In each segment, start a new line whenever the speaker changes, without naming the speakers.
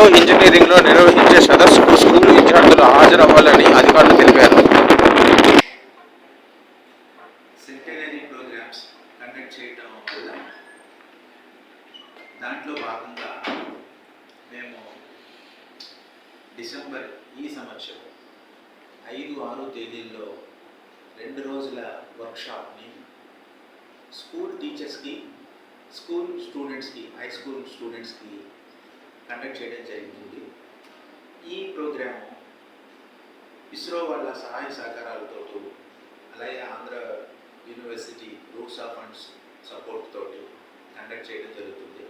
Bio ఇంజనీరింగ్లో నిర్వహించే సదస్సుకు స్కూల్ విద్యార్థులు హాజరవ్వాలని అధికారులు తెలిపారు.
సెంటనరీ ప్రోగ్రామ్స్ కండక్ట్ చేయడం వల్ల దాంట్లో భాగంగా మేము డిసెంబర్ ఈ సంవత్సరం 5-6 తేదీల్లో 2 రోజుల వర్క్షాప్ని స్కూల్ టీచర్స్కి, స్కూల్ స్టూడెంట్స్కి, హై స్కూల్ స్టూడెంట్స్కి కండక్ట్ చేయడం జరుగుతుంది. ఈ ప్రోగ్రాము ఇస్రో వాళ్ళ సహాయ సహకారాలతో, అలాగే Andhra university roots of funds support తోటి కండక్ట్ చేయడం జరుగుతుంది.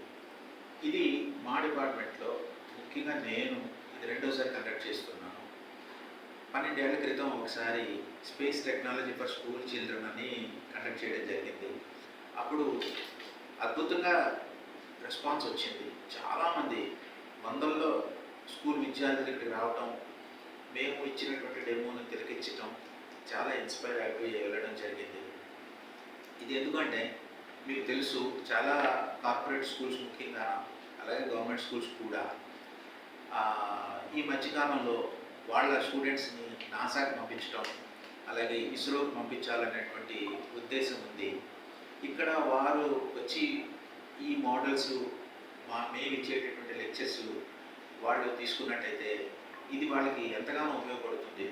ఇది మా డిపార్ట్మెంట్లో ముఖ్యంగా నేను ఇది 2వసారి కండక్ట్ చేస్తున్నాను. 12 ఏళ్ల క్రితం ఒకసారి space technology for school children అని కండక్ట్ చేయడం జరిగింది. అప్పుడు అద్భుతంగా రెస్పాన్స్ వచ్చింది. చాలామంది వందల్లో స్కూల్ విద్యార్థులు ఇక్కడికి రావటం, మేము ఇచ్చినటువంటి డెమోని తిలకించటం, చాలా ఇన్స్పైర్ అయిపోయి వెళ్ళడం జరిగింది. ఇది ఎందుకంటే మీకు తెలుసు, చాలా కార్పొరేట్ స్కూల్స్ ముఖ్యంగా, అలాగే గవర్నమెంట్ స్కూల్స్ కూడా ఈ మధ్యకాలంలో వాళ్ళ స్టూడెంట్స్ని నాసాకి పంపించడం, అలాగే ఇస్రోకి పంపించాలనేటువంటి ఉద్దేశం ఉంది. ఇక్కడ వారు వచ్చి ఈ మోడల్స్ మేము ఇచ్చేటటువంటి లెక్చర్స్ వాళ్ళు తీసుకున్నట్టయితే ఇది వాళ్ళకి ఎంతగానో ఉపయోగపడుతుంది.